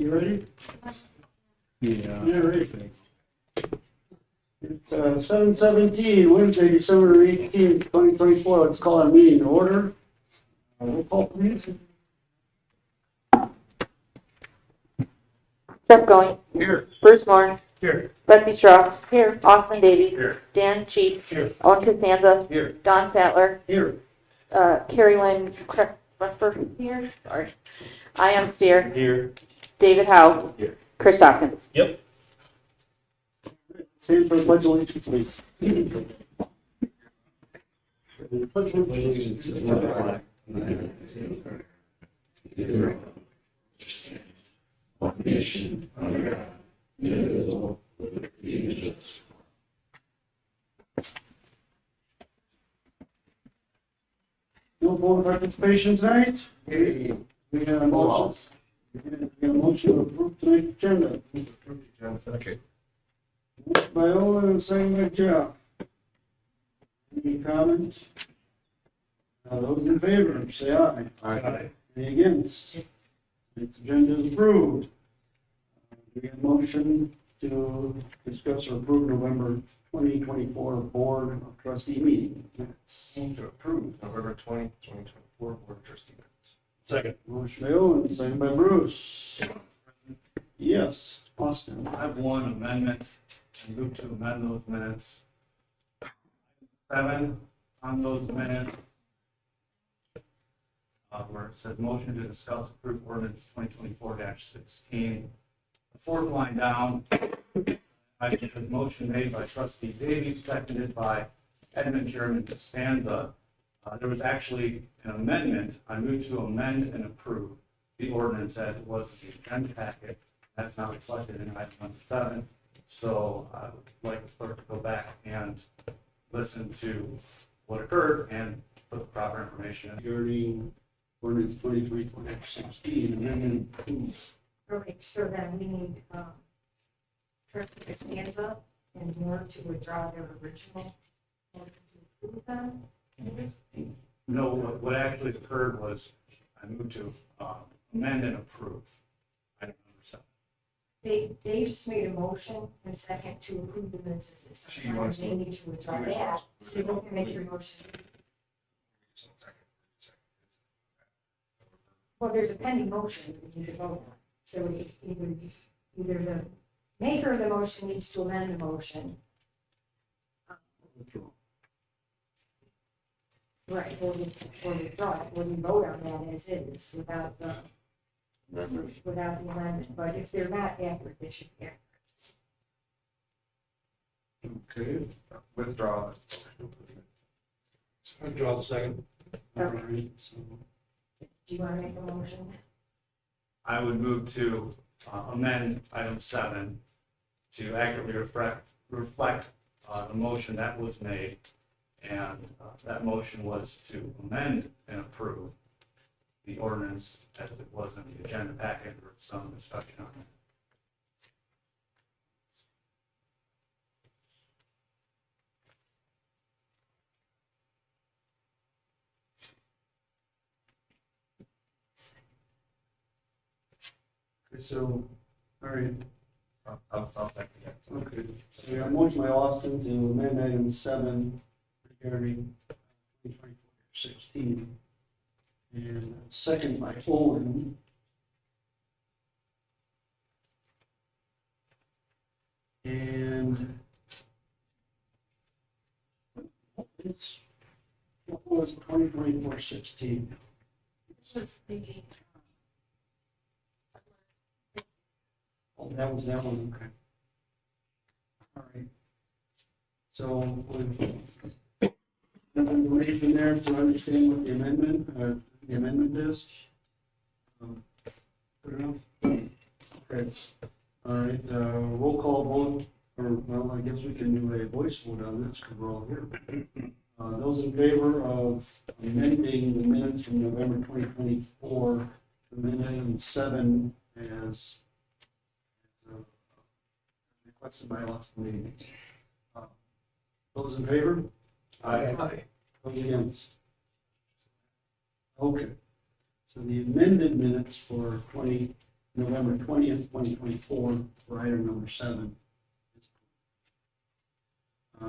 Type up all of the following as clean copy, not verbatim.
You ready? Yeah. Yeah, ready. It's 7:17, Wednesday, December 18th, 2024. Let's call a meeting to order. Roll call, please. Jeff Going. Here. Bruce Moore. Here. Betsy Straw. Here. Austin Davies. Here. Dan Cheek. Here. Owen Costanza. Here. Don Sattler. Here. Carrie Lynn Creffer here. Sorry. Ian Steer. Here. David Howe. Here. Chris Hopkins. Yep. Stand for the pledge of allegiance, please. Pledge of allegiance to the flag. One nation under God, indivisible, with liberty and justice. No board participation tonight? We have a motion. We have a motion to approve tonight's agenda. Okay. Motion by Owen and second by Jeff. Any comments? Those in favor, say aye. Aye. Any against? Tonight's agenda is approved. We have a motion to discuss or approve November 2024 Board of Trustee meeting minutes. Move to approve November 20th, 2024 Board of Trustee minutes. Second. Motion by Owen, second by Bruce. Yes, Austin. I have one amendment, and move to amend those minutes. 7 on those minutes, where it says motion to discuss approved ordinance 2024-16. The fourth line down, I think the motion made by Trustee Davies, seconded by Edmund German Costanza. There was actually an amendment. I moved to amend and approve the ordinance as it was in the agenda packet. That's not reflected in item number 7. So I would like the clerk to go back and listen to what occurred and put the proper information in. Regarding ordinance 2024-16, amendment. Okay, so then we need, Trustee Costanza and Moore to withdraw their original motion to approve them. No, what actually occurred was I moved to amend and approve item number 7. They just made a motion and second to approve the minutes as is. So now they need to withdraw that, so you can make your motion. Well, there's a pending motion we need to vote on. So either the maker of the motion needs to amend the motion. Right, or withdraw it, or we vote on that as is without the amendment, but if they're not accurate, they should be accurate. Okay. Withdraw. Withdraw the second. All right, so Do you want to make a motion? I would move to amend item 7 to accurately reflect the motion that was made. And that motion was to amend and approve the ordinance as it was in the agenda packet or some discussion on it. okay, so, all right. I'll second that. Okay, so we have a motion by Austin to amend item 7 regarding 2024-16. And second by Owen. And what was 2024-16? Just the Oh, that was that one, okay. All right. So, with information there to understand what the amendment is. Good enough? Okay. All right, roll call vote, or, well, I guess we can do a voice vote on this because we're all here. Those in favor of amending the minutes from November 2024 to amend item 7 as requested by Austin Davies. Those in favor? Aye. Those against? Okay. So the amended minutes for November 20th, 2024, for item number 7.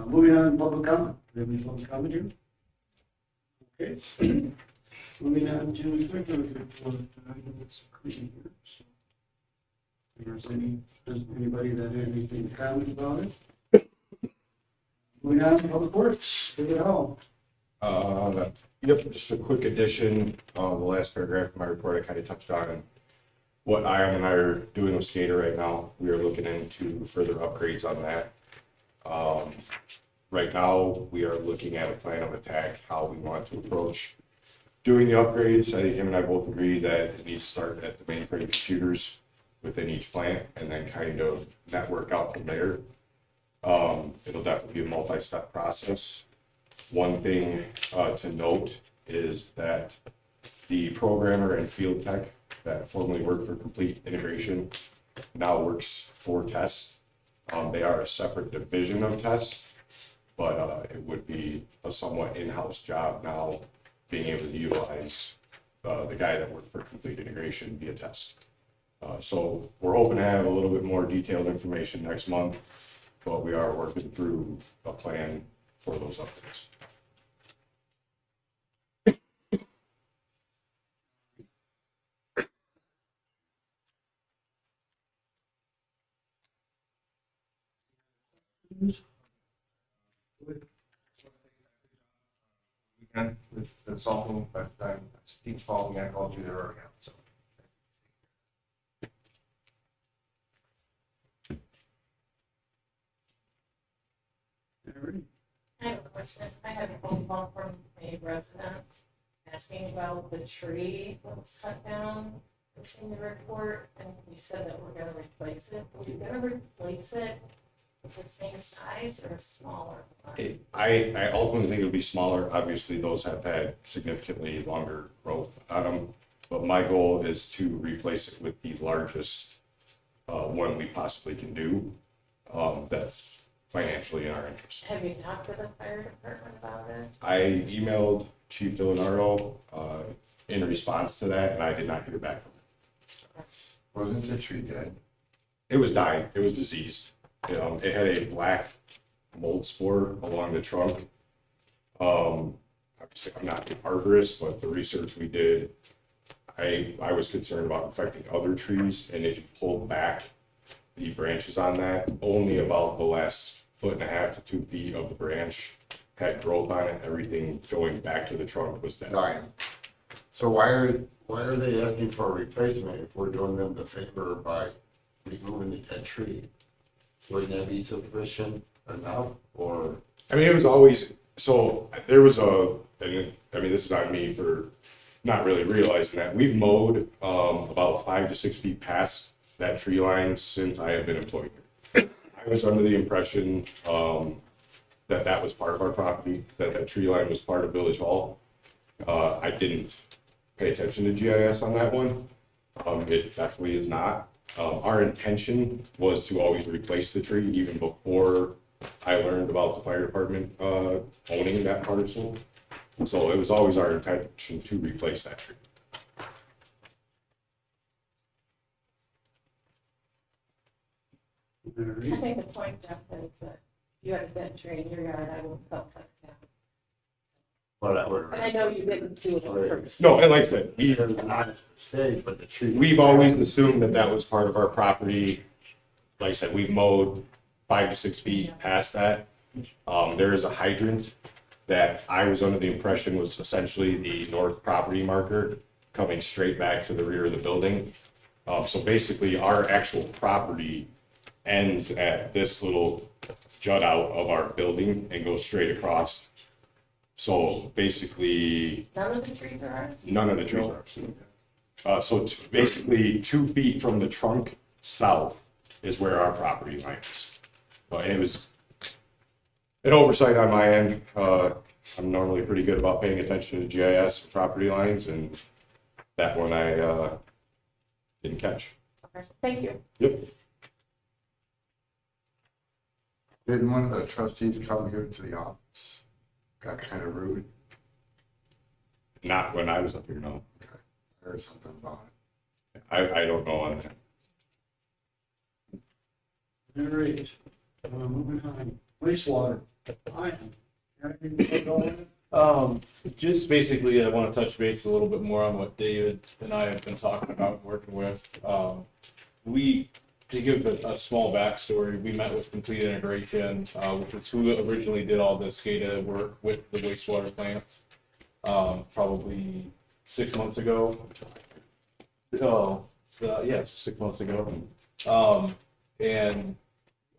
Moving on, public comment. Do we have any public comment here? Okay. Moving on to executive report. I can get some cleaning here. So, if there's anybody that had anything to comment about it? Moving on to public works. David Hall. Yep, just a quick addition. The last paragraph of my report, I kind of touched on what and I are doing with Skater right now. We are looking into further upgrades on that. Right now, we are looking at a plan of attack, how we want to approach doing the upgrades. I think him and I both agree that it needs to start at the mainframe computers within each plant and then kind of network out from there. It'll definitely be a multi-step process. One thing to note is that the programmer and field tech that formerly worked for Complete Integration now works for tests. They are a separate division of tests, but it would be a somewhat in-house job now, being able to utilize the guy that worked for Complete Integration via test. So we're hoping to have a little bit more detailed information next month, but we are working through a plan for those updates. Weekend with the consulting, but Steve's following, I called you there already, so. I have a question. I had a phone call from a resident asking about the tree that was cut down. It's in the report, and you said that we're gonna replace it. Are you gonna replace it with the same size or a smaller one? I ultimately think it'll be smaller. Obviously, those have had significantly longer growth on them, but my goal is to replace it with the largest one we possibly can do. That's financially in our interest. Have you talked to the fire department about it? I emailed Chief Delanardo in response to that, and I did not hear back from him. Wasn't the tree dead? It was dying. It was diseased. It had a black mold spore along the trunk. Obviously, I'm not an arborist, but the research we did, I was concerned about infecting other trees, and if you pulled back the branches on that, only about the last 1.5 to 2 feet of the branch had growth on it. Everything going back to the trunk was dead. Dying. So why are they asking for a replacement if we're doing them the favor by removing the dead tree? Wouldn't that be sufficient enough, or? I mean, it was always, so there was this is on me for not really realizing that. We've mowed about 5 to 6 feet past that tree line since I have been employed here. I was under the impression that was part of our property, that tree line was part of Village Hall. I didn't pay attention to GIS on that one. It definitely is not. Our intention was to always replace the tree even before I learned about the fire department owning that parcel. So it was always our intention to replace that tree. I think the point, Jeff, is that if you had a dead tree in your yard, I would cut that down. But I would. And I know you didn't do it on purpose. No, and like I said, It was an honest mistake, but the tree. we've always assumed that was part of our property. Like I said, we've mowed 5 to 6 feet past that. There is a hydrant that I was under the impression was essentially the north property marker coming straight back to the rear of the building. So basically our actual property ends at this little jut out of our building and goes straight across. So basically, None of the trees are ours? none of the trees are ours. So basically 2 feet from the trunk south is where our property line is. But it was an oversight on my end. I'm normally pretty good about paying attention to GIS and property lines, and that one I didn't catch. Okay, thank you. Yep. Didn't one of the trustees come here to the office? Got kind of rude. Not when I was up here, no. I heard something about it. I don't know on that. All right, moving on, wastewater. Ian, got anything to go on? Just basically, I want to touch base a little bit more on what David and I have been talking about and working with. To give a small backstory, we met with Complete Integration, which is who originally did all the SCADA work with the wastewater plants, probably 6 months ago. Yeah, 6 months ago. And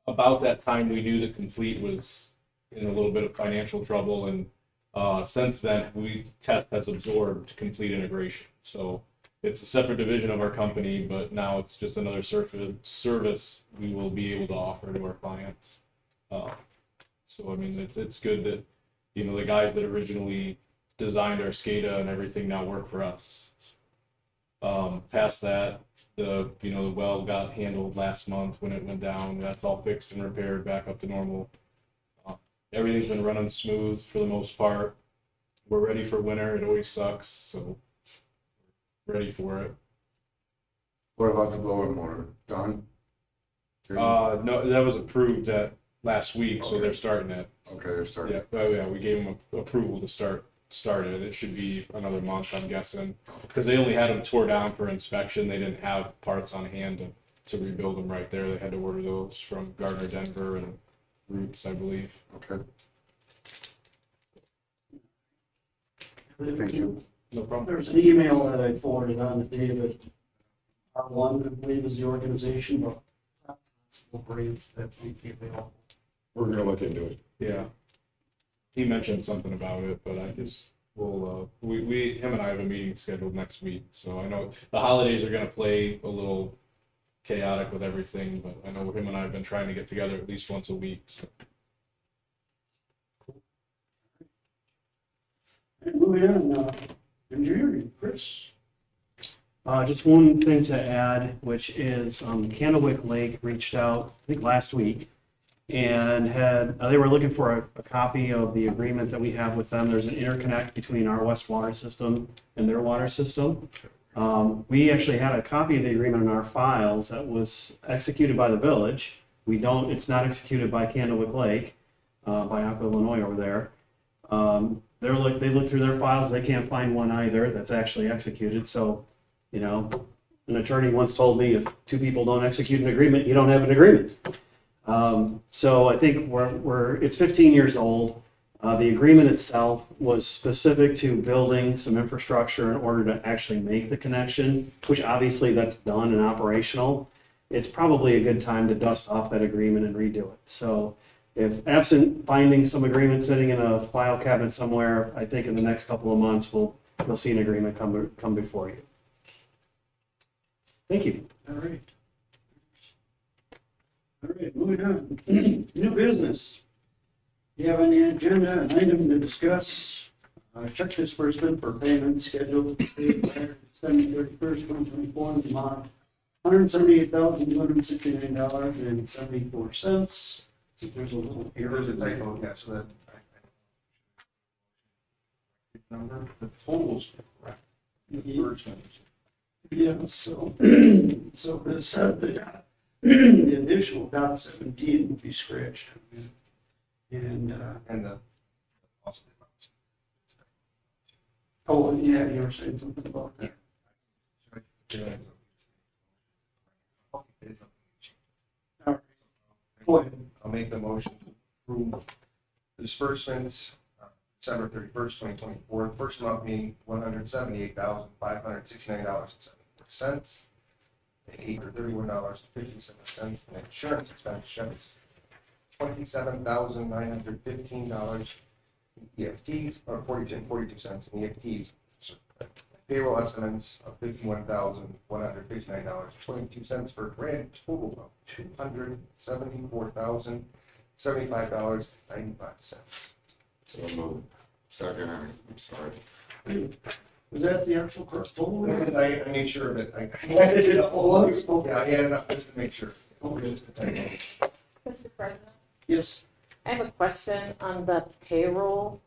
about that time, we knew that Complete was in a little bit of financial trouble, and since then, Test has absorbed Complete Integration. So it's a separate division of our company, but now it's just another service we will be able to offer to our clients. So I mean, it's good that, you know, the guys that originally designed our SCADA and everything now work for us. Past that, the well got handled last month when it went down. That's all fixed and repaired back up to normal. Everything's been running smooth for the most part. We're ready for winter. It always sucks, so ready for it. What about the blower motor? Done? No, that was approved last week, so they're starting it. Okay, they're starting. Yeah, oh yeah, we gave them approval to start it. It should be another month, I'm guessing, because they only had them tore down for inspection. They didn't have parts on hand to rebuild them right there. They had to order those from Gardner, Denver, and Roots, I believe. Okay, thank you. No problem. There's an email that I forwarded on to David. R1, I believe, is the organization, but possible grants that may be available. We're gonna look into it. Yeah. He mentioned something about it, but him and I have a meeting scheduled next week, so I know the holidays are gonna play a little chaotic with everything, but I know him and I have been trying to get together at least once a week, so. And moving on, engineering, Chris. Just one thing to add, which is Candlewick Lake reached out, I think last week, and they were looking for a copy of the agreement that we have with them. There's an interconnect between our West water system and their water system. We actually had a copy of the agreement in our files that was executed by the village. It's not executed by Candlewick Lake, by Aqua Illinois over there. They looked through their files, they can't find one either that's actually executed, so, you know, an attorney once told me if two people don't execute an agreement, you don't have an agreement. So I think it's 15 years old. The agreement itself was specific to building some infrastructure in order to actually make the connection, which obviously that's done and operational. It's probably a good time to dust off that agreement and redo it. So if absent finding some agreement sitting in a file cabinet somewhere, I think in the next couple of months, you'll see an agreement come before you. Thank you. All right. All right, moving on. New business. You have on the agenda an item to discuss, check disbursement for payments scheduled to be paid by December 31st, 2024, in the amount of $178,269.74. There's a little Here is a error. typo, yeah, so that. Number, The totals correct. first one. Yeah, so the additional dot 17 will be scratched. And, And the. Also the amounts. oh, yeah, you were saying something about that. All right, go ahead. I'll make the motion to approve disbursements, December 31st, 2024. The first amount being $178,569.74. And $831.57. And insurance expenses, $27,915 in EFTs, or 42 cents in EFTs. Payroll estimates of $51,159.22 for a grand total of $274,075.95. So moved. Second, I'm sorry. Was that the actual correct total? And I made sure that I added it all up. Yeah, I added up just to make sure. Okay. Just a typo. Mr. President, Yes. I have a question on the payroll.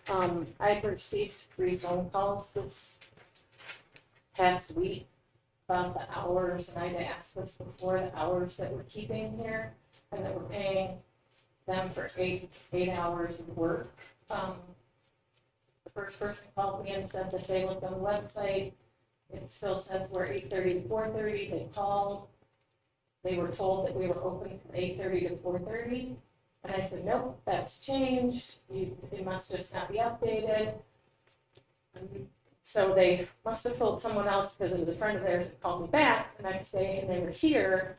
I've received 3 phone calls this past week about the hours, and I'd asked this before, the hours that we're keeping here, and that we're paying them for eight hours of work. The first person called me and said that they looked on the website, it still says we're 8:30 to 4:30, they called. They were told that we were open from 8:30 to 4:30, and I said, nope, that's changed, it must just not be updated. So they must have told someone else, because it was a friend of theirs that called me back the next day, and they were here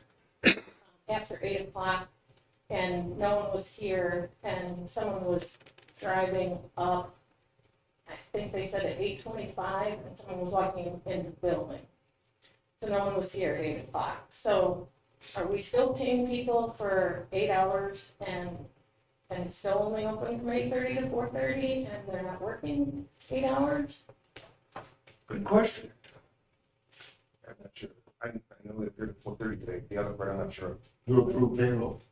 after 8 o'clock, and no one was here, and someone was driving up, I think they said at 8:25, and someone was walking in the building. So no one was here at 8 o'clock. So are we still paying people for 8 hours and still only open from 8:30 to 4:30, and they're not working 8 hours? Good question. I'm not sure. I know that they're at 4:30 today, the other part, I'm not sure. Who approved payroll?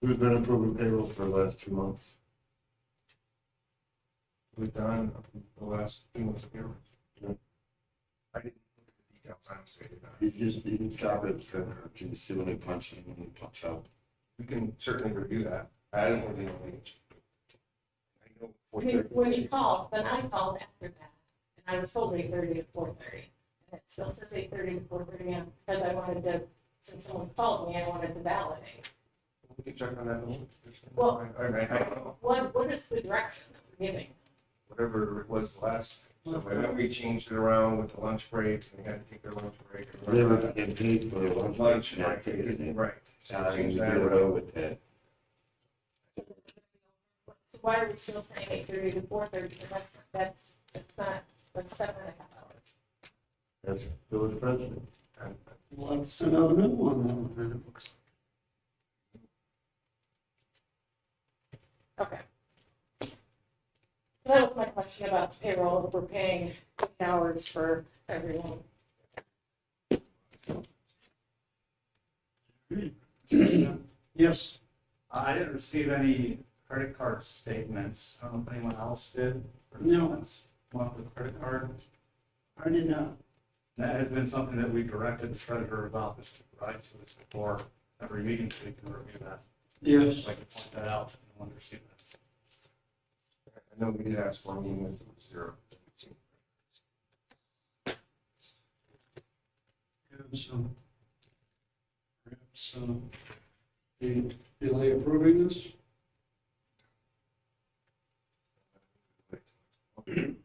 Who's been approving payroll for the last 2 months? We've done the last 2 months of here. I didn't look at the details, honestly. I did not. He gets copies, can you see when they punch in, when they punch out? We can certainly review that. I didn't really know the age. I know When you called, then I called after that, and I was told 8:30 to 4:30. And it still says 8:30 to 4:30, because I wanted to, since someone called me, I wanted to validate. We can check on that. Well- I don't know. What is the direction that we're giving? Whatever it was last, so and then we changed it around with the lunch break, and they had to take their lunch break. and They were run that. getting paid for their lunch. Lunch, not right, taking it. right. So Now we they changed get that away around. with that. So why are we still saying 8:30 to 4:30? That's not, that's 7.5 hours. That's village president. And We'll have to send out a memo on that one, then it looks Okay. So that was my question about payroll, if we're paying 8 hours for everyone. like. Yes, I didn't receive any credit card statements. I don't know if anyone else did. For No. someone's monthly credit card. I did not. That has been something that we directed the treasurer's office to provide to us before every meeting, so we can review that. Yes, Just like to point that out, if anyone received that. I know we did ask for a meeting with 0. so perhaps, delay approving this? And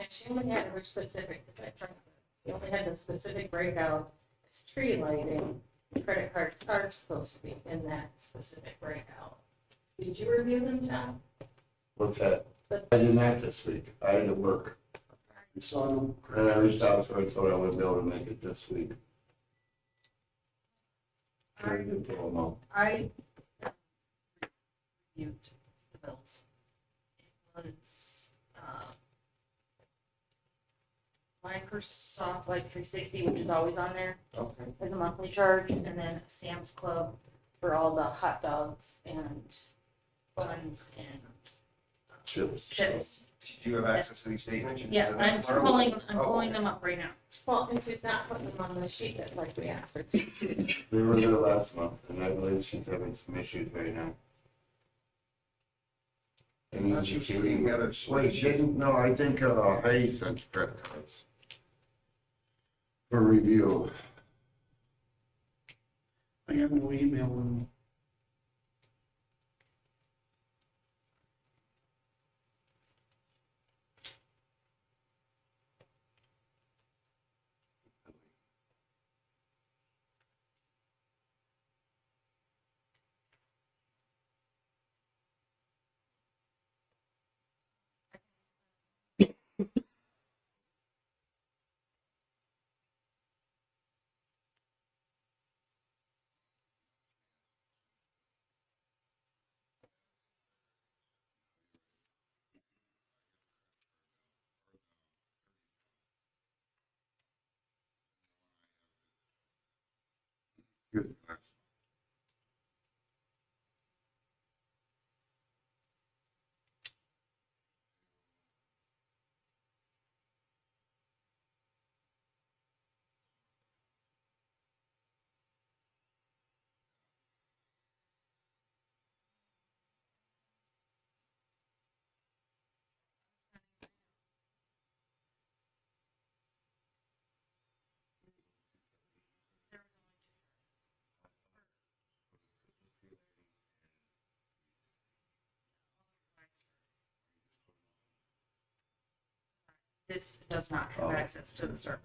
she only had her specific, she only had the specific breakout, it's tree lighting, credit cards are supposed to be in that specific breakout. Did you review them, John? What's that? I did not this week. I had to work. So, And I reached out to her, told her I wouldn't be able to make it this week. I didn't tell them all. I reviewed the bills. It was, Microsoft Life 360, which is always on there Okay. as a monthly charge, and then Sam's Club for all the hot dogs and buns and Chips. chips. Do you have access to these statements? You can Yeah, send them I'm tomorrow? I'm Oh, pulling okay. them up right now. Well, and she's not putting them on the sheet that like we asked her to. They were there last month, and I believe she's having some issues right now. I thought she was putting together. Wait, didn't, no, I think Heidi sent credit cards for review. I have no email on. Good. this does not have access to the server.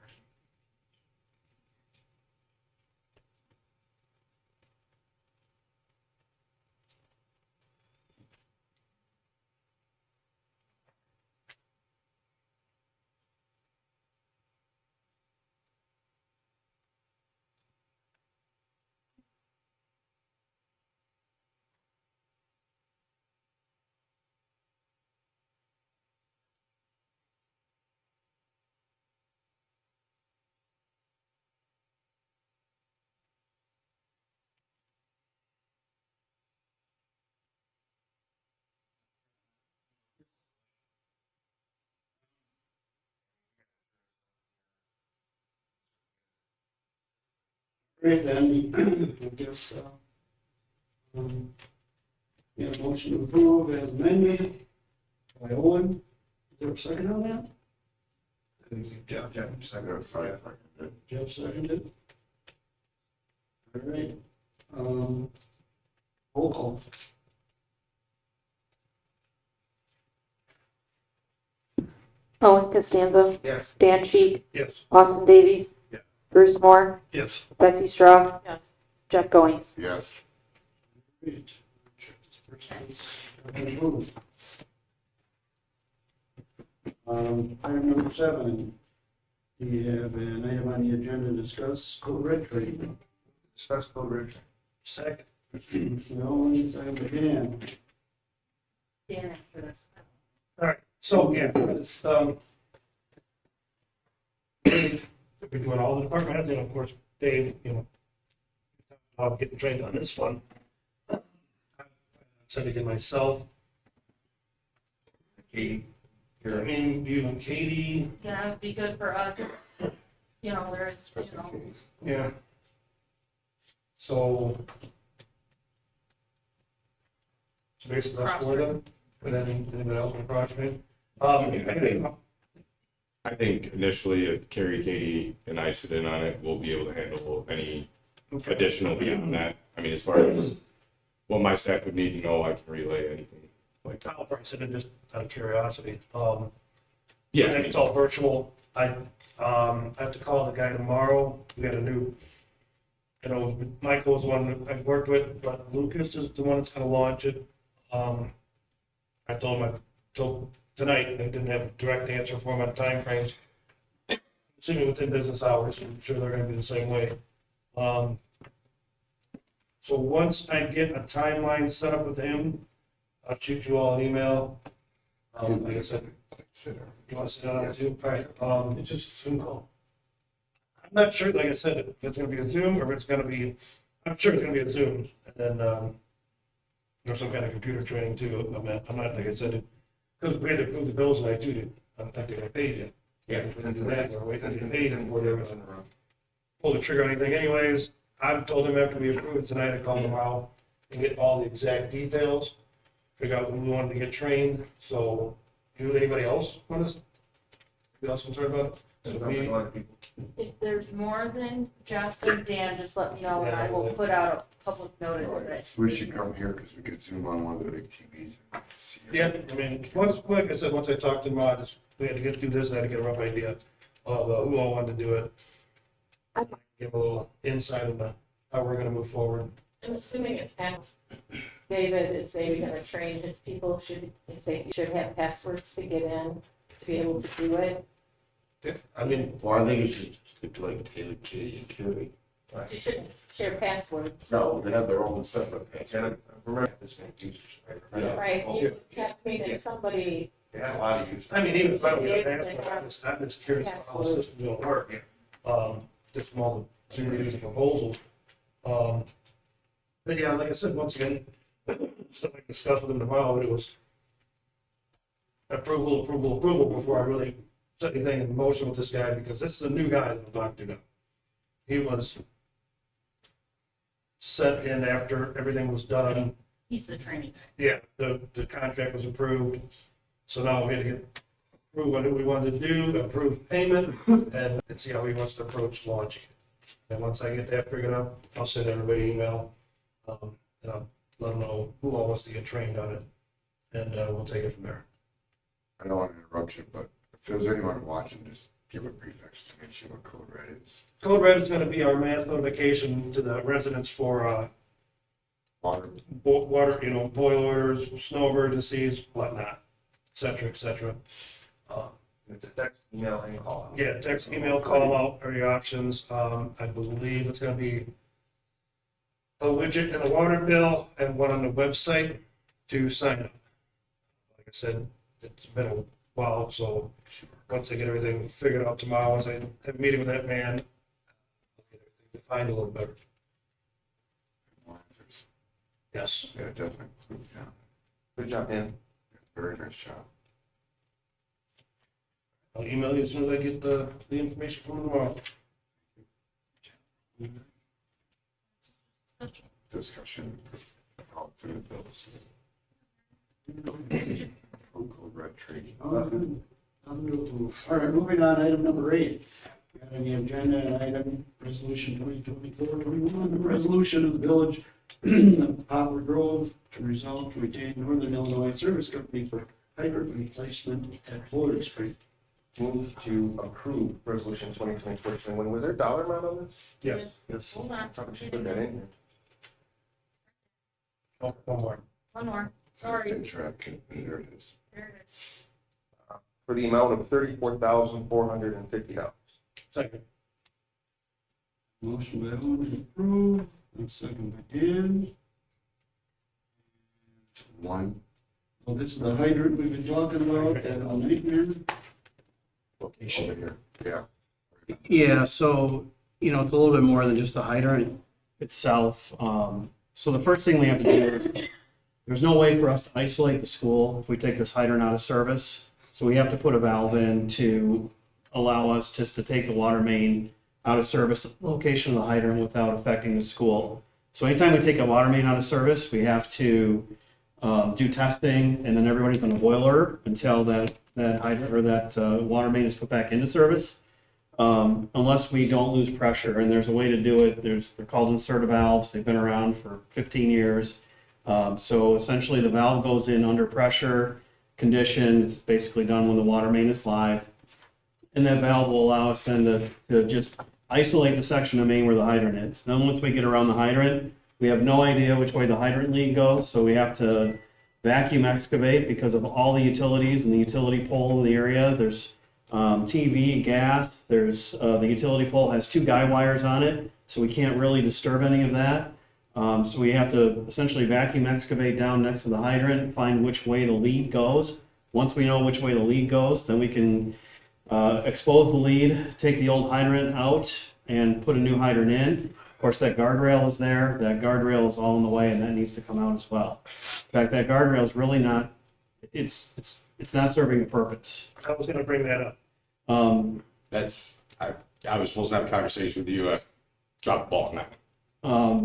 Great, then, I guess, yeah, motion to approve as amended by Owen. Is there a second on that? Jeff, Jeff seconded. All right, roll call. Owen Costanza, Yes. Dan Sheik, Yes. Austin Davies. Yes. Bruce Moore, Yes. Betsy Straw, Yes. Jeff Goings. Yes. Great. Check this person's approved. Item number 7, we have an item on the agenda to discuss code red trade. Discuss code red. Second. No, it's item again. Dan after this. All right, so, yeah, it's, we're doing all the department heads, and of course, Dave, getting trained on this one. Sending in myself, Katie. I mean, you and Katie, Yeah, it'd be good for us, where it's, yeah. So basically that's for them, but then anybody else want to cross me? I think initially if Carrie, Katie, and I sit in on it, we'll be able to handle any additional beyond that. I mean, as far as what my staff would need to know, I can relay anything like that. I'll probably sit in just out of curiosity. Yeah, And it's all virtual. I have to call the guy tomorrow. We got a new, Michael is the one that I've worked with, but Lucas is the one that's gonna launch it. I told him, till tonight, I didn't have a direct answer for him on timeframes. Assuming within business hours, I'm sure they're gonna be the same way. So once I get a timeline set up with him, I'll shoot you all an email. Like I said, you want to sit down on it too? Right. It's just a Zoom call. I'm not sure, like I said, if it's gonna be a Zoom or if it's gonna be, I'm sure it's gonna be a Zoom. And then, there's some kind of computer training too. I'm not, like I said, because we had to approve the bills and I do, I don't think they got paid yet. Yeah. We're into that, we're waiting to get paid before they're gonna pull the trigger on anything anyways. I've told them after we approve it tonight, I call them out and get all the exact details, figure out who we wanted to get trained. So, anybody else want to, who else concerned about it? Sounds like a lot of people. if there's more than Jeff and Dan, just let me know, and I will put out a public notice of it. We should come here because we could zoom on one of the big TVs. And see Yeah, I mean, like I said, once I talked to him, we had to get through this and I had to get a rough idea of who all wanted to do it. Give a little insight into how we're gonna move forward. I'm assuming it's David, is maybe gonna train his people, if they should have passwords to get in, to be able to do it. I mean, Well, I think you should stick to like David, Katie, and Carrie. You shouldn't share passwords. No, they have their own separate And password. remember, this many users, right? Yeah. Right, you have to mean that somebody, They had a lot of users. I mean, even if I don't get a password, I'm just curious how the system will work. Just from all the series of proposals. But yeah, like I said, once again, stuff I discussed with him tomorrow, but it was approval before I really set anything in motion with this guy, because this is a new guy that I'm talking to now. He was sent in after everything was done. He's the training guy. Yeah, the contract was approved, so now we had to get approve on who we wanted to do, approve payment, and see how he wants to approach launching. And once I get that figured out, I'll send everybody an email, and I'll let them know who all wants to get trained on it, and we'll take it from there. I don't want to interrupt you, but If there's anyone watching, just give a brief explanation what code red is. Code red is gonna be our mass notification to the residents for, Water, water, boilers, snow emergencies, whatnot, et cetera, et cetera. It's a text, email, and call. Yeah, text, email, call out are your options. I believe it's gonna be a widget in the water bill and one on the website to sign up. Like I said, it's been a while, so once I get everything figured out tomorrow, once I have a meeting with that man, I'll get everything defined a little better. Yes. yeah, definitely, yeah, Good job, Dan. very nice job. I'll email you as soon as I get the information from him tomorrow. Discussion, all through the bills. Approve code red tree. All right, moving on, item number 8. Got any agenda and item, resolution 2024-21, the resolution of the village of Poplar Grove to resolve to retain Northern Illinois Service Company for hydrant replacement at Fuller Street. Move to approve resolution 2024-21. Was there a dollar amount on this? Yes. Yes. Hold on. Probably should put that in here. Oh, one more. One more. So it's in track, and there it is. There it is. For the amount of $34,450. Second. Motion by Owen to approve, and second by Dan. It's one, Well, this is the hydrant we've been talking about, that nightmare. location over here, yeah. Yeah, so, it's a little bit more than just the hydrant itself. So the first thing we have to do, there's no way for us to isolate the school if we take this hydrant out of service. So we have to put a valve in to allow us just to take the water main out of service at the location of the hydrant without affecting the school. So anytime we take a water main out of service, we have to do testing, and then everybody's on a boiler until that hydrant or that water main is put back into service. Unless we don't lose pressure, and there's a way to do it. They're called inserter valves. They've been around for 15 years. So essentially the valve goes in under pressure condition. It's basically done when the water main is live. And that valve will allow us then to just isolate the section of main where the hydrant is. Then once we get around the hydrant, we have no idea which way the hydrant lead goes. So we have to vacuum excavate because of all the utilities and the utility pole in the area. There's TV, gas, there's the utility pole has 2 guy wires on it, so we can't really disturb any of that. So we have to essentially vacuum excavate down next to the hydrant, find which way the lead goes. Once we know which way the lead goes, then we can expose the lead, take the old hydrant out, and put a new hydrant in. Of course, that guardrail is there. That guardrail is all in the way, and that needs to come out as well. In fact, that guardrail is really not, it's not serving a purpose. I was gonna bring that up. That's, I was supposed to have a conversation with you, drop the ball on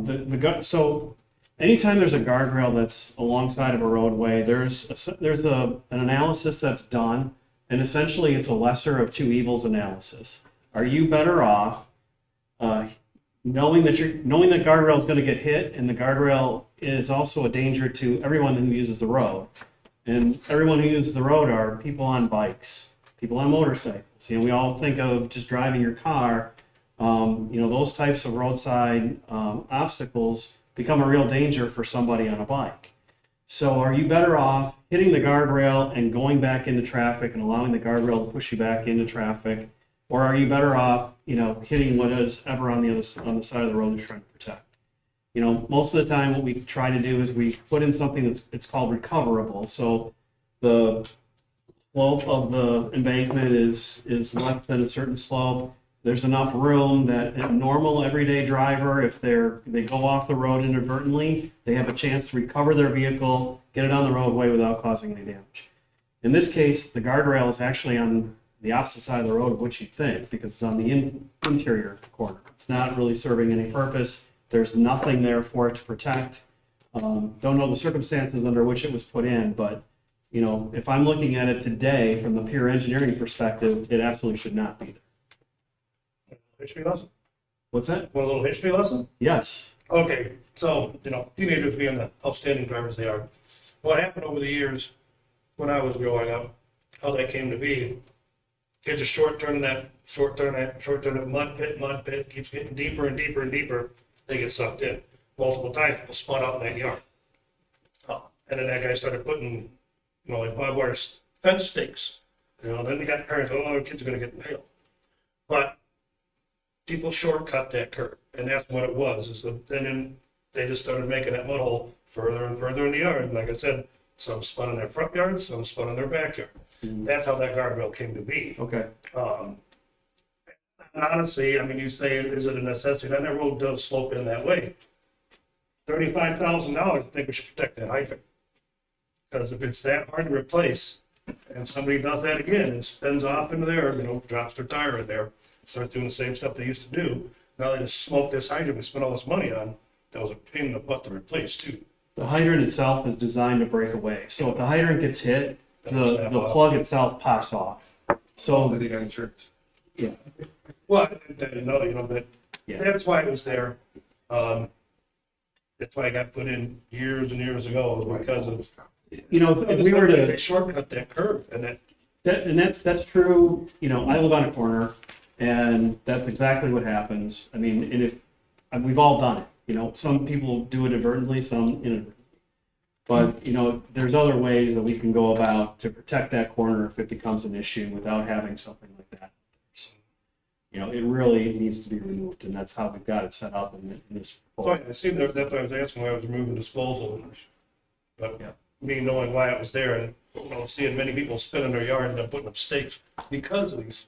that. So anytime there's a guardrail that's alongside of a roadway, there's an analysis that's done, and essentially it's a lesser of 2 evils analysis. Are you better off knowing that guardrail is going to get hit, and the guardrail is also a danger to everyone who uses the road, and everyone who uses the road are people on bikes, people on motorcycles. We all think of just driving your car. Those types of roadside obstacles become a real danger for somebody on a bike. So are you better off hitting the guardrail and going back into traffic and allowing the guardrail to push you back into traffic? Or are you better off, hitting what is ever on the side of the road you're trying to protect? Most of the time what we try to do is we put in something it's called recoverable. So the slope of the embankment is less than a certain slope. There's enough room that a normal everyday driver, if they go off the road inadvertently, they have a chance to recover their vehicle, get it on the roadway without causing any damage. In this case, the guardrail is actually on the opposite side of the road of what you'd think, because it's on the interior corner. It's not really serving any purpose. There's nothing there for it to protect. Don't know the circumstances under which it was put in, but if I'm looking at it today from the pure engineering perspective, it absolutely should not be there. History lesson? What's that? Want a little history lesson? Yes. Okay, so, teenagers being the outstanding drivers they are. What happened over the years when I was growing up, how that came to be, kids are short turning that, mud pit, keeps getting deeper and deeper and deeper, they get sucked in. Multiple times, people spun out in that yard. And then that guy started putting, like barbed wire fence stakes. Then you got parents, oh, our kids are gonna get impaled. But people shortcut that curb, and that's what it was, is that then they just started making that mud hole further and further in the yard. And like I said, some spun in their front yard, some spun in their backyard. That's how that guardrail came to be. Okay. Honestly, I mean, you say, is it a necessity? And that road does slope in that way. $35,000, I think we should protect that hydrant. Because if it's that hard to replace, and somebody does that again and spins off into there, drops their tire in there, starts doing the same stuff they used to do, now they just smoke this hydrant and spend all this money on, that was a pain in the butt to replace too. The hydrant itself is designed to break away. So if the hydrant gets hit, the plug itself pops off. So, They got insurance. yeah, Well, I didn't know, but yeah. that's why it was there. That's why it got put in years and years ago, was because of. If we were They to, shortcut that curve, and that's true, I live on a corner, and that's exactly what happens. I mean, and we've all done it, some people do it advertently, some inadvertently. But, there's other ways that we can go about to protect that corner if it becomes an issue without having something like that. It really needs to be removed, and that's how we've got it set up in this. so I see that, that's why I was asking why I was removing disposal. But Yeah. me knowing why it was there, and, seeing many people spinning their yard and then putting up stakes because of these,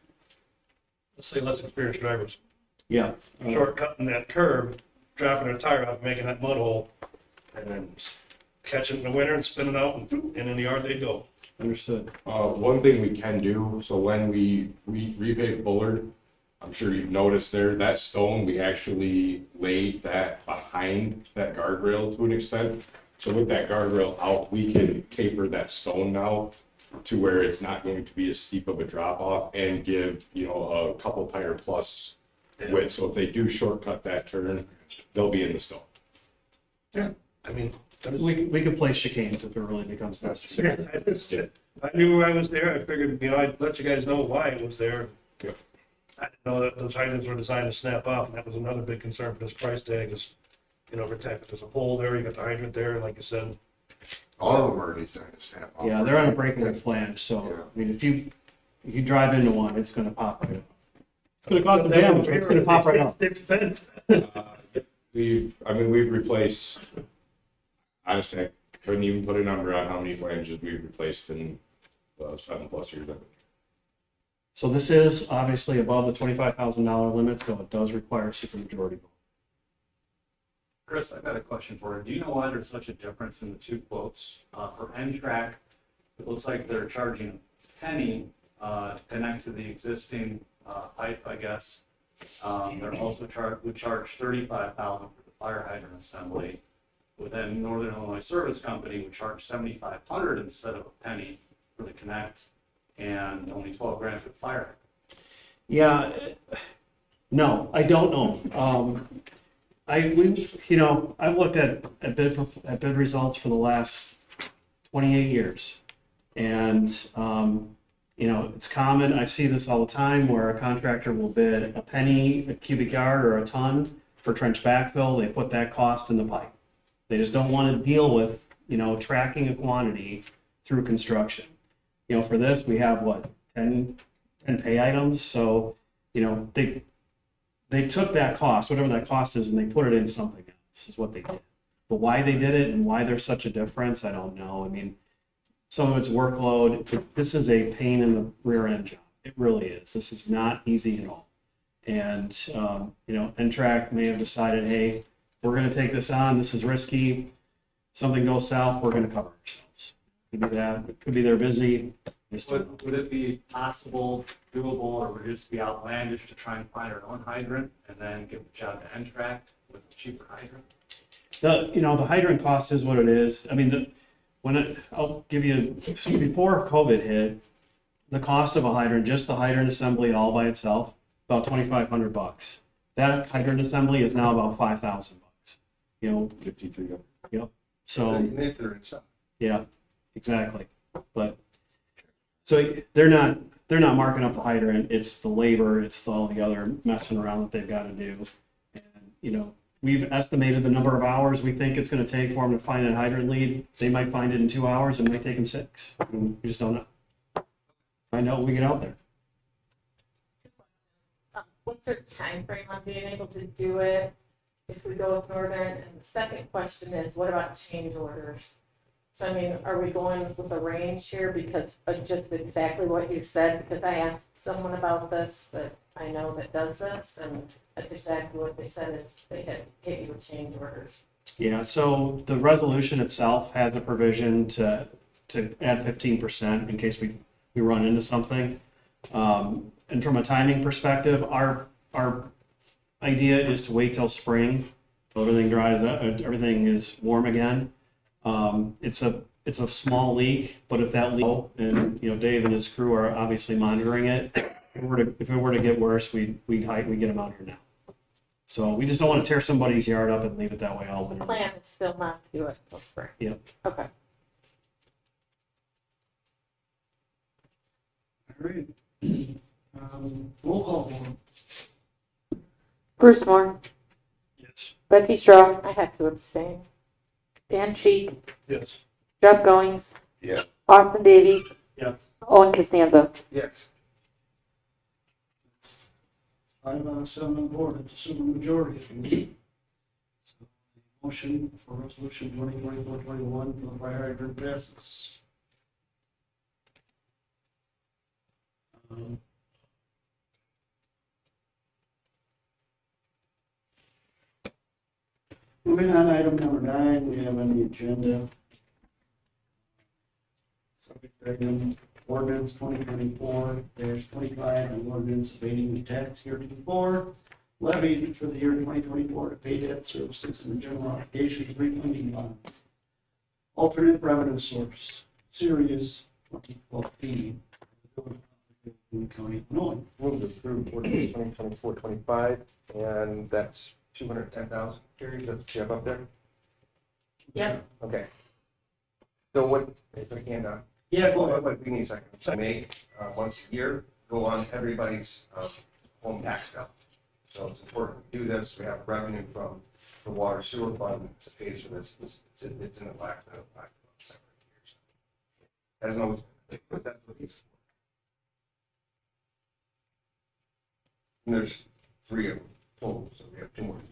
let's say, less experienced drivers. Yeah. Shortcutting that curb, dropping their tire off, making that mud hole, and then catching it in the winter and spinning out, and in the yard they go. Understood. One thing we can do, so when we repave Bullard, I'm sure you've noticed there, that stone, we actually laid that behind that guardrail to an extent. So with that guardrail out, we can taper that stone now to where it's not going to be as steep of a drop off and give, a couple tire plus width. So if they do shortcut that turn, they'll be in the stone. Yeah, I mean, We could place chicanes if it really becomes necessary. I knew I was there, I figured, I'd let you guys know why it was there. Yep. I didn't know that those hydrants were designed to snap off, and that was another big concern for this price tag is, protect. There's a pole there, you got the hydrant there, and like you said, All of them are designed to snap off. Yeah, they're on a breakaway flange, so, I mean, if you drive into one, it's gonna pop right up. It's gonna cause the damage, but it's gonna pop right up. It's bent. We've replaced, honestly, I couldn't even put a number on how many flanges we've replaced in the 7+ years I've been. So this is obviously above the $25,000 limit, so it does require a supermajority vote. Chris, I've got a question for you. Do you know why there's such a difference in the two quotes? For N-Track, it looks like they're charging a penny to connect to the existing pipe, I guess. They're also would charge $35,000 for the fire hydrant assembly. But then Northern Illinois Service Company would charge $7,500 instead of a penny for the connect, and only $12,000 for the fire hydrant. Yeah, no, I don't know. I've looked at bid results for the last 28 years. And, it's common, I see this all the time, where a contractor will bid a penny a cubic yard or a ton for trench backfill. They put that cost in the pipe. They just don't want to deal with, tracking a quantity through construction. For this, we have 10 pay items. So, they took that cost, whatever that cost is, and they put it in something else, is what they did. But why they did it and why there's such a difference, I don't know. I mean, some of it's workload. This is a pain in the rear end job. It really is. This is not easy at all. And, N-Track may have decided, hey, we're going to take this on. This is risky. Something goes south, we're going to cover ourselves. Could be that. It could be they're busy. Would it be possible, doable, or would it just be outlandish to try and find our own hydrant and then give the job to N-Track with a cheaper hydrant? The hydrant cost is what it is. I mean, I'll give you, before COVID hit, the cost of a hydrant, just the hydrant assembly all by itself, about $2,500. That hydrant assembly is now about $5,000. 53. Yep. So. If they're inside. Yeah, exactly. But, so they're not they're not marking up the hydrant, it's the labor, it's all the other messing around that they've got to do. And, you know, we've estimated the number of hours we think it's gonna take for them to find that hydrant lead. They might find it in 2 hours, it might take them 6. I mean, we just don't know. Find out when we get out there. What's their time frame on being able to do it if we go with Northern? And the second question is, what about change orders? So I mean, are we going with a range here because of just exactly what you said? Because I asked someone about this that I know that does this, and that's exactly what they said is they had hit you with change orders. Yeah, so the resolution itself has a provision to add 15% in case we run into something. And from a timing perspective, our idea is to wait till spring, till everything dries up, everything is warm again. It's a small leak, but if that leak, and you know, Dave and his crew are obviously monitoring it. If it were to get worse, we'd get them out here now. So we just don't want to tear somebody's yard up and leave it that way all The winter. plan is still not to do it until spring. Yep. Okay. All right. Roll call for. Bruce Moore, Yes. Betsy Straw, I have to abstain. Dan Sheik, Yes. Jeff Goings, Yeah. Austin Davies, Yes. Owen Costanza. Yes. 5 out of 7 on board, it's a super majority. So, motion for resolution 2024-21 for the fire hydrant passes. Moving on, item number 9, we have on the agenda. Subject item, ordinance 2024-25, and ordinance abating the tax heretofore levied for the year 2024 to pay debt services and general obligations refunding bonds. Alternate revenue source, series 2012P, County, Illinois. Move to approve ordinance 2024-25, and that's 210,000. Gary, that's what you have up there? Yep. Okay. So what, if I can, Yeah, go ahead. what we need a second, to make, once a year, go on everybody's, home tax bill. So it's important to do this, we have revenue from the water sewer fund that pays for this, it's in the black separate years. As always, but that's what these. And there's 3 of them total, so we have 2 more to do.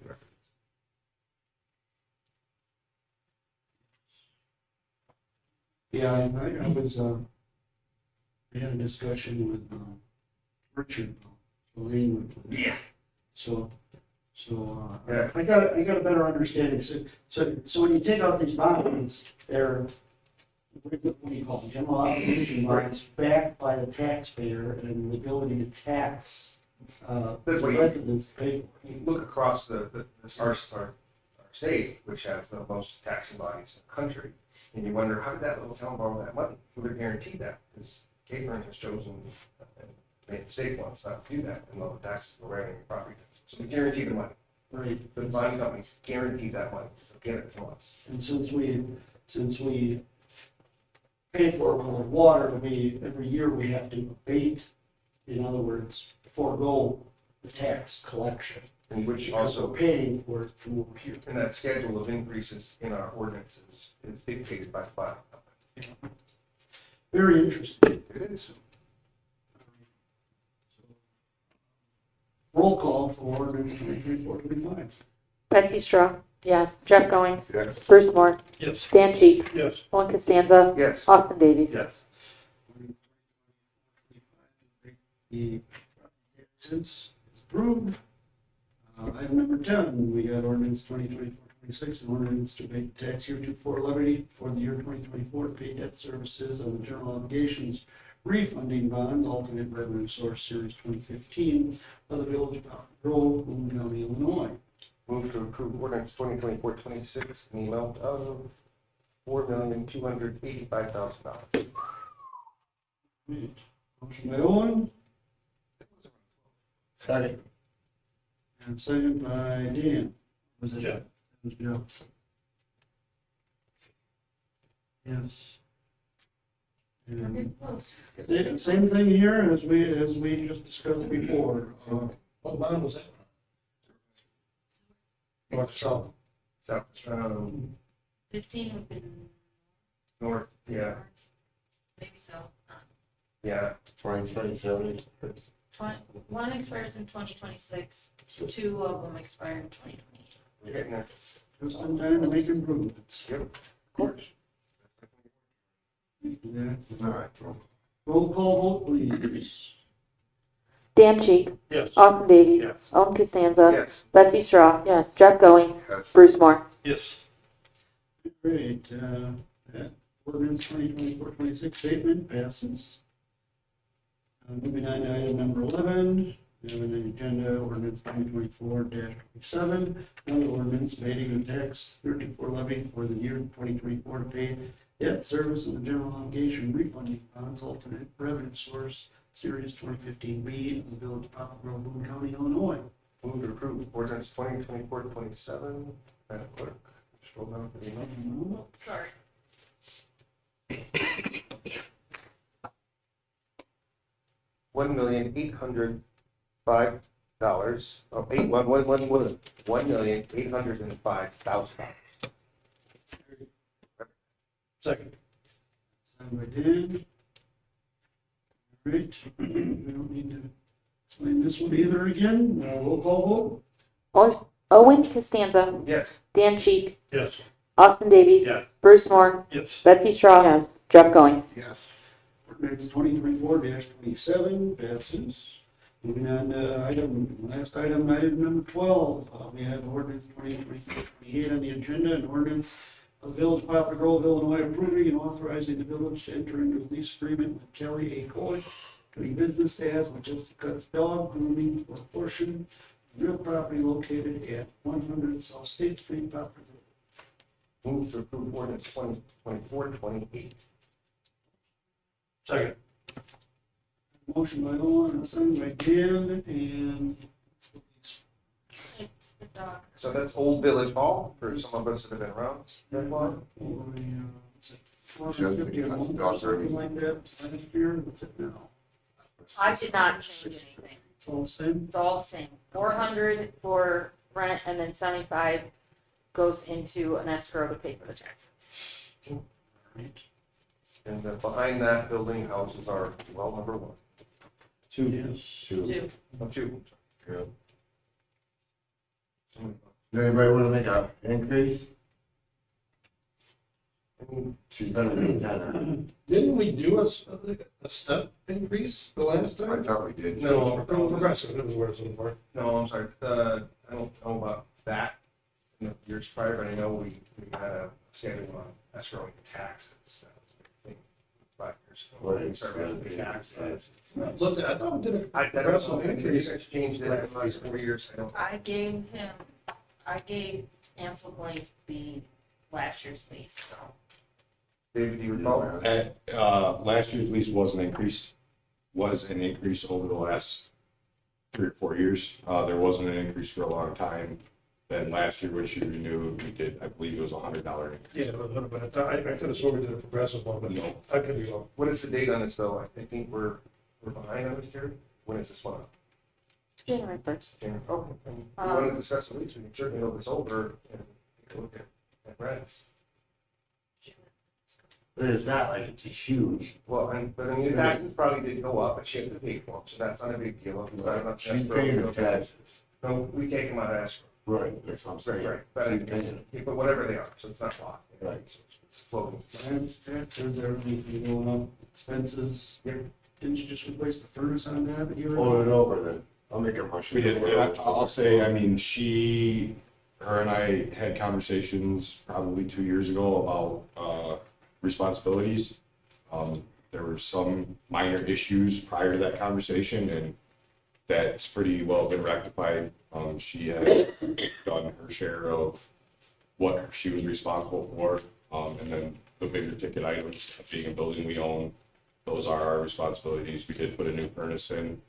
Yeah, I was, we had a discussion with, Richard, Greenwood. Yeah. So, Yeah. I got a better understanding. So when you take out these bonds, they're, what do you call them, general obligation bonds backed by the taxpayer and the ability to tax, That's the what you- residents to pay for it. You look across our state, which has the most taxing bodies in the country, and you wonder, how did that little town borrow that money? Who would guarantee that? Because Catherine has chosen, and made a mistake once not to do that, and all the taxes were right on your property taxes. So we guarantee the money. Right. The bond companies guarantee that money, so get it from us. And since we pay for it with our water, every year we have to abate, in other words, forego the tax collection. And which Because also, we're paying for it from over here. and that schedule of increases in our ordinances is dictated by the bond company. Very interesting. It is. Roll call for ordinance 2024-25. Betsy Straw, yes. Jeff Goings, Yes. Bruce Moore, Yes. Dan Sheik, Yes. Owen Costanza, Yes. Austin Davies. Yes. The is approved. Item number 10, we got ordinance 2024-26, an ordinance to pay tax heretofore levied for the year 2024 to pay debt services on the general obligations refunding bonds, alternate revenue source series 2015 of the village of Poplar Grove, Boone County, Illinois. Move to approve ordinance 2024-26 in the amount of $4,285,000. Motion by Owen, Second. and second by Dan. Was it? Jeff. It was Jeff. Yes. We're And getting close. same thing here as we just discussed before. What bond was that? North, south. South, 15 would be north, yeah, maybe so. yeah. 2027. 1 expires in 2026, 2 of them expire in 2028. We're getting there. Just in time to make improvements. Yep, of course. Yeah. All right. Roll call vote, please. Dan Cheek, Yes. Austin Davies, Yes. Owen Costanza, Yes. Betsy Straw, Yes. Jeff Goings, Yes. Bruce Moore. Yes. Great, that ordinance 2024-26 statement passes. Moving on to item number 11, we have an agenda ordinance 2024-27, another ordinance abating the tax 34 levy for the year 2024 to pay debt service and the general obligation refunding bonds alternate revenue source series 2015B of the village of Poplar, Boone County, Illinois. Move to approve ordinance 2024-27. Madam Clerk, scroll down to the email. Sorry. $1,805,000, $1,805,000. Second. Signed by Dan. Great, we don't need to explain this one either again, roll call vote. Owen Costanza, Yes. Dan Cheek, Yes. Austin Davies, Yes. Bruce Moore, Yes. Betsy Straw, Jeff Goings. Yes. Ordinance 2024-27 passes. Moving on to last item number 12. We have ordinance 2024-28 on the agenda, an ordinance of the Village of Poplar Grove, Illinois, approving and authorizing the village to enter into a lease agreement with Kelly A. Coy, doing business as Majestic Cuts Dog Grooming for a portion of real property located at 100 South State Street, Poplar Grove. Move to approve ordinance 2024-28. Second. Motion by Owen, second by Dan, and It's the dog. So that's Old Village Hall for some of us that have been around that long. $450 a month or something like that, last year, what's it now? I did not change anything. It's all the same? It's all the same. 400 for rent and then 75 goes into an escrow to pay for the taxes. Right. And then behind that building, houses are well number 1. Yes. Two. Oh, 2. Good. Does anybody want to make an increase? She's been a good tenant. Didn't we do a step increase the last I time? thought we did. No. Progressive, it was worse than more. No, I'm sorry, I don't know about that in the years prior, but I know we had a schedule on escrowing taxes. That was a big thing 5 years ago. Right, We started having to pay taxes. Looked, I thought we did a I don't know, progressive maybe you increase. guys changed it in the last 4 years, I don't. I gave Ansel Blank the last year's lease, so. David, do you recall? Last year's lease was an increase over the last 3 or 4 years. There wasn't an increase for a long time. Then last year, when she renewed, we did, I believe it was $100 increase. Yeah, but I thought, I could have sworn we did a progressive one, but No. I could be wrong. What is the date on this, though? I think we're behind on this, Jerry. When is this one up? January 1st. January. Oh, and if we want to discuss the lease, we can certainly look this over and take a look at rents. But it's not like it's a huge. Well, but I mean, the taxes probably did go up, but she had to pay for them, so that's not a big deal. She's paying the taxes. No, we take them out of escrow. Right, that's what I'm saying. Right, but, She's paying it. yeah, but whatever they are, so it's not locked. Right. So it's floating. Taxes, everything going up, expenses. Didn't you just replace the furnace on that a year ago? Hold it over then. I'll make a motion. We did, and I'll say, I mean, her and I had conversations probably 2 years ago about responsibilities. There were some minor issues prior to that conversation, and that's pretty well been rectified. She had done her share of what she was responsible for, and then the bigger ticket items, being a building we own, those are our responsibilities. We did put a new furnace in.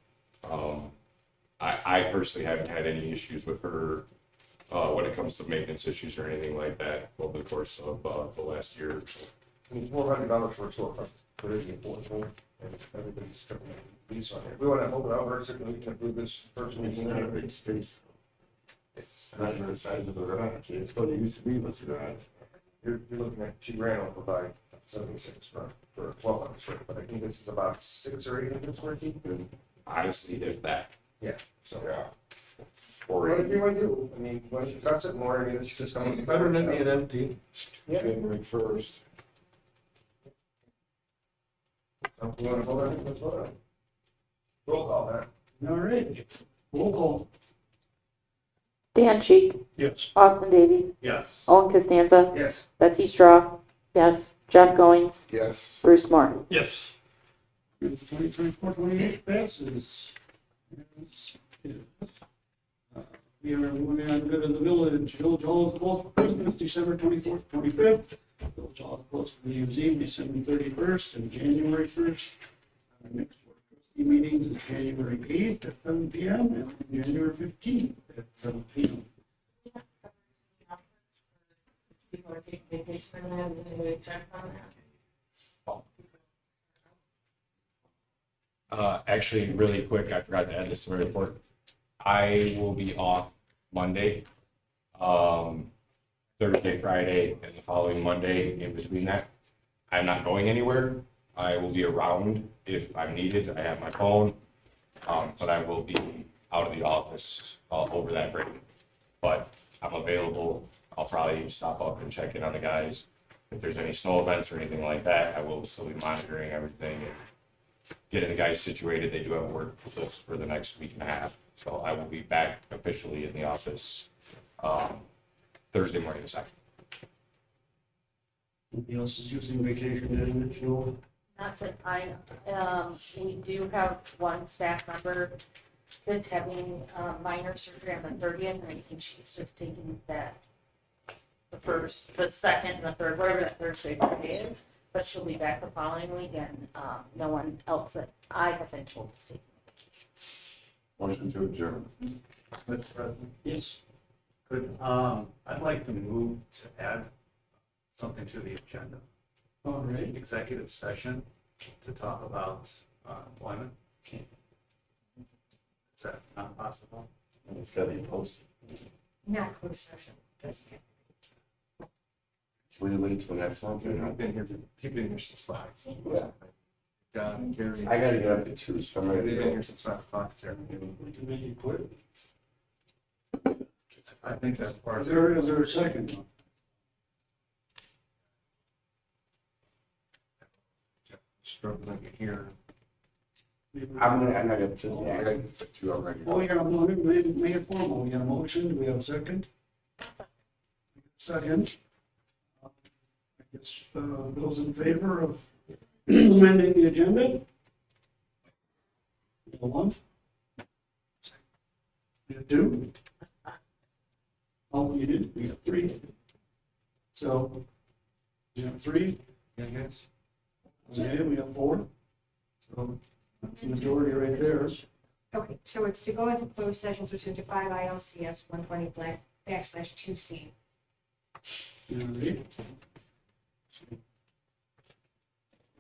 I personally haven't had any issues with her when it comes to maintenance issues or anything like that over the course of the last year or so. I mean, $400 for a storefront. put it in the fourth one, and everybody's starting to use on it. We want to hold it out, or certainly we can approve this first It's meeting. not a big space. It's not even the size of the garage. It's what it used to be was a garage. You're looking at $2,000 over by 76 for 1,200 square, but I think this is about 600 or 800 square feet. Honestly, if that, So, Yeah. what do you want to do? I mean, what if it cuts it more? I mean, it's just coming. Better than being empty. Yeah. January 1st. So, you want to vote on it? Let's vote on it. Roll call, that. All right, roll call. Dan Sheik, Yes. Austin Davies, Yes. Owen Costanza, Yes. Betsy Straw, yes, Jeff Goings, Yes. Bruce Moore. Yes. It's 2024-28 passes. We are moving on to go to the village. Village Hall is closed for Christmas, December 24th, 25th. Village Hall is closed for New Year's Eve, December 31st and January 1st. Our next board of trustee meetings is January 8th at 7 p.m. and January 15th at 7 p.m. People are taking vacation and then anybody check on that. actually, really quick, I forgot to add this to my report. I will be off Monday, Thursday, Friday, and the following Monday in between that. I'm not going anywhere. I will be around if I'm needed. I have my phone, but I will be out of the office over that break. But I'm available. I'll probably stop up and check in on the guys. If there's any snow events or anything like that, I will still be monitoring everything and getting the guys situated. They do have work list for the next week and a half. So I will be back officially in the office Thursday morning the 2nd. Anybody else is using vacation day that you know? Not that I, we do have one staff member that's having minor surgery on the 30th, and I think she's just taking that, the second and the third, whatever that Thursday Friday is, but she'll be back the following week, and no one else that I have been told is taking. Motion to adjourn. Mr. President, Yes. could, I'd like to move to add something to the agenda. All right. Executive session to talk about employment. Okay. Is that not possible? It's gotta be posted. Not closed session, just. Should we wait till next month or not? I've been here since 5. Yeah. Don, Gary. I gotta get up at 2, so I'm They've ready been to go. here since 5 o'clock this afternoon. We can make you quit. I think that's part Is of there, is there a second? Struggling to hear. I'm not gonna, I gotta get to 2, I'm ready to Well, we go. got a, made it formal. We got a motion. Do we have a second? Second. I guess, those in favor of amending the agenda? We have one. We have 2. Oh, you did? We have 3. So, we have 3. Yeah, yes. Mm-hmm. Okay, we have 4. So, that's the majority right there. Okay, so it's to go into closed session pursuant to 5 ILCS 120/2C.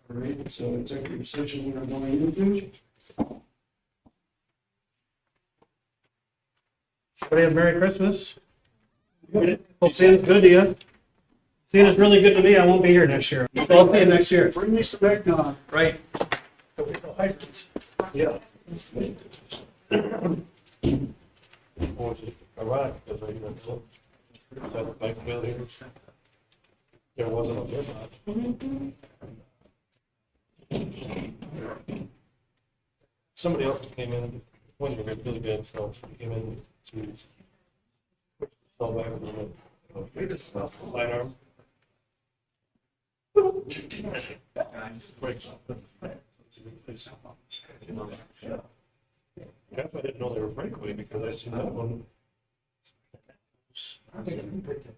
All right, so executive session we're going into. Everybody have a Merry Christmas. Hope Santa's good to you. Santa's really good to me. I won't be here next year. So I'll see you next year. Bring me some eggnog. Right. Yeah. Well, it's ironic, because I even looked at the bank bill here. There wasn't a bid on it. Somebody else came in, when you get really bad, so came in to sell back a little bit. Light arm. Breaks. You know, yeah. Yeah, I didn't know they were breakaway because I seen that one. I think I picked it.